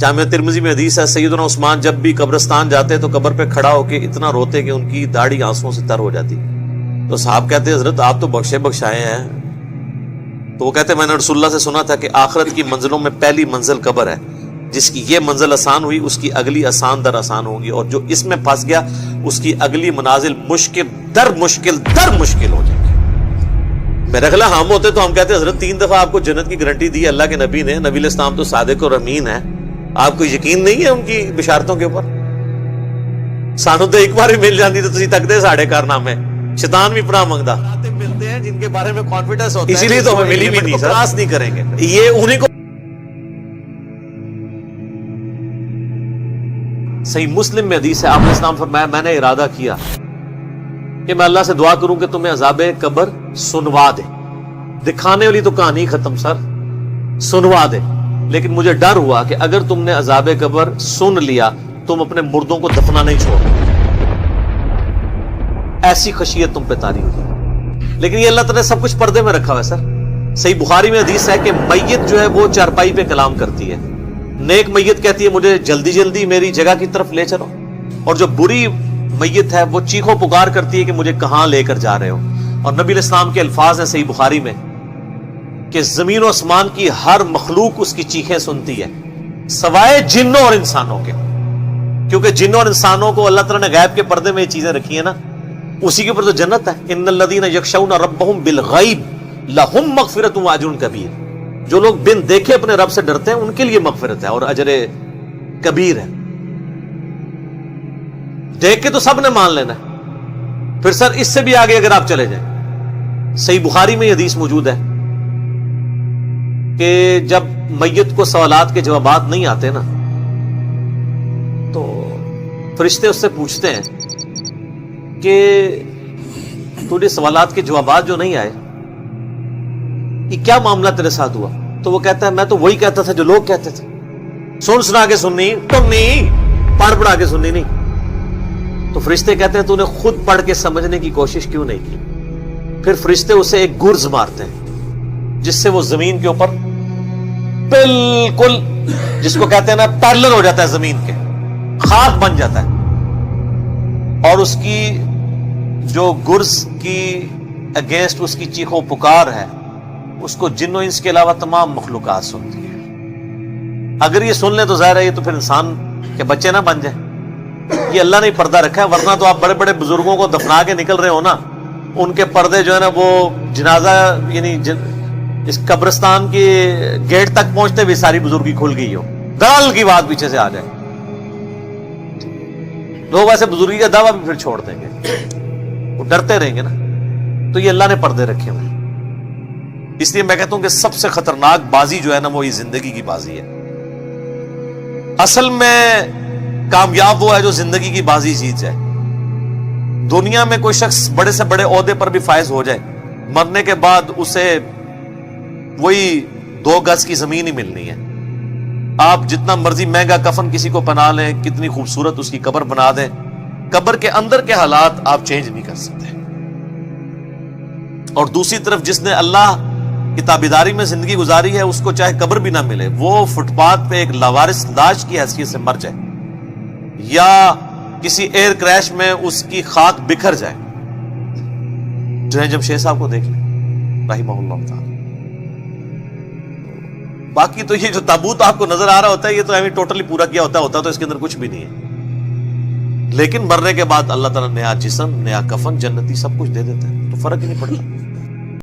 جامعہ ترمذی میں حدیث ہے سیدنا عثمان جب بھی قبرستان جاتے تو قبر پہ کھڑا ہو کے اتنا روتے کہ ان کی داڑھی آنسوؤں سے تر ہو جاتی. تو صاحب کہتے ہیں حضرت آپ تو بخشے بخشائے ہیں. تو وہ کہتے ہیں میں نے رسول اللہ سے سنا تھا کہ آخرت کی منزلوں میں پہلی منزل قبر ہے. جس کی یہ منزل آسان ہوئی اس کی اگلی آسان در آسان ہوگی، اور جو اس میں پھنس گیا اس کی اگلی منازل مشکل در مشکل ہو جائے گی. میرا خیال ہم ہوتے تو ہم کہتے ہیں حضرت 3 دفعہ آپ کو جنت کی گارنٹی دی اللہ کے نبی نے. نبی علیہ السلام تو صادق اور امین ہے، آپ کو یقین نہیں ہے ان کی بشارتوں کے اوپر؟ سانو تو ایک بار ہی مل جاتی تو تسی تکتے ساڑھے کارنامے. شیطان بھی پناہ منگدا ملتے ہیں جن کے بارے میں کانفیڈنس ہوتا ہے، اسی لیے تو ہمیں ملی بھی نہیں. کراس نہیں کریں گے، یہ انہیں کو. صحیح مسلم میں حدیث ہے آپ نے اسلام فرمایا میں نے ارادہ کیا کہ میں اللہ سے دعا کروں کہ تمہیں عذاب قبر سنوا دے. دکھانے والی تو کہانی ختم سر، سنوا دے. لیکن مجھے ڈر ہوا کہ اگر تم نے عذاب قبر سن لیا تم اپنے مردوں کو دفنا نہیں چھوڑ. ایسی خشیت تم پہ طاری ہوئی. لیکن یہ اللہ تعالیٰ نے سب کچھ پردے میں رکھا ہوا ہے سر. صحیح بخاری میں حدیث ہے کہ میت جو ہے وہ چارپائی پہ کلام کرتی ہے. نیک میت کہتی ہے مجھے جلدی جلدی میری جگہ کی طرف لے چلو، اور جو بری میت ہے وہ چیخو پکار کرتی ہے کہ مجھے کہاں لے کر جا رہے ہو. اور نبی علیہ السلام کے الفاظ ہیں صحیح بخاری میں کہ زمین و آسمان کی ہر مخلوق اس کی چیخیں سنتی ہے سوائے جنوں اور انسانوں کے. کیونکہ جنوں اور انسانوں کو اللہ تعالیٰ نے غیب کے پردے میں یہ چیزیں رکھی ہیں نا، اسی کے اوپر تو جنت ہے. ان الذین یخشون ربهم بالغیب لهم مغفرۃ واجر کبیر. جو لوگ بن دیکھے اپنے رب سے ڈرتے ہیں ان کے لیے مغفرت ہے اور اجر کبیر ہے. دیکھ کے تو سب نے مان لینا ہے. پھر سر اس سے بھی آگے اگر آپ چلے جائیں، صحیح بخاری میں یہ حدیث موجود ہے کہ جب میت کو سوالات کے جوابات نہیں آتے نا تو فرشتے اس سے پوچھتے ہیں کہ تجھے سوالات کے جوابات جو نہیں آئے یہ کیا معاملہ تیرے ساتھ ہوا؟ تو وہ کہتا ہے میں تو وہی کہتا تھا جو لوگ کہتے تھے، سن سنا کے سننی تم نہیں، پڑھ پڑھا کے سننی نہیں. تو فرشتے کہتے ہیں تو نے خود پڑھ کے سمجھنے کی کوشش کیوں نہیں کی؟ پھر فرشتے اسے ایک گرز مارتے ہیں جس سے وہ زمین کے اوپر بالکل جس کو کہتے ہیں نا پیرلر ہو جاتا ہے، زمین کے خاک بن جاتا ہے. اور اس کی جو گرز کی اگینسٹ اس کی چیخو پکار ہے اس کو جن و انس کے علاوہ تمام مخلوقات سنتی ہے. اگر یہ سن لیں تو ظاہر ہے یہ تو پھر انسان کے بچے نہ بن جائیں. یہ اللہ نے پردہ رکھا ہے، ورنہ تو آپ بڑے بڑے بزرگوں کو دفنا کے نکل رہے ہو نا، ان کے پردے جو ہے نا وہ جنازہ یعنی اس قبرستان کے گیٹ تک پہنچتے ہوئے ساری بزرگی کھل گئی ہو، دال کی بات پیچھے سے آ جائے. لوگ ایسے بزرگی کا دعویٰ بھی پھر چھوڑ دیں گے، وہ ڈرتے رہیں گے نا. تو یہ اللہ نے پردے رکھے ہوئے. اس لیے میں کہتا ہوں کہ سب سے خطرناک بازی جو ہے نا وہ یہ زندگی کی بازی ہے. اصل میں کامیاب وہ ہے جو زندگی کی بازی جیت جائے. دنیا میں کوئی شخص بڑے سے بڑے عہدے پر بھی فائز ہو جائے، مرنے کے بعد اسے وہی 2 گز کی زمین ہی ملنی ہے. آپ جتنا مرضی مہنگا کفن کسی کو پہنا لیں، کتنی خوبصورت اس کی قبر بنا دیں، قبر کے اندر کے حالات آپ چینج نہیں کر سکتے. اور دوسری طرف جس نے اللہ کی تابعداری میں زندگی گزاری ہے اس کو چاہے قبر بھی نہ ملے، وہ فٹ پاتھ پہ ایک لاوارث لاش کی حیثیت سے مر جائے یا کسی ایئر کریش میں اس کی خاک بکھر جائے. جو جمشید صاحب کو دیکھ لیں رحمہ اللہ تعالی. باقی تو یہ جو تابوت آپ کو نظر آ رہا ہوتا ہے یہ تو ہمیں ٹوٹلی پورا کیا ہوتا تو اس کے اندر کچھ بھی نہیں ہے. لیکن مرنے کے بعد اللہ تعالیٰ نیا جسم، نیا کفن، جنتی سب کچھ دے دیتا ہے، تو فرق ہی نہیں پڑتا.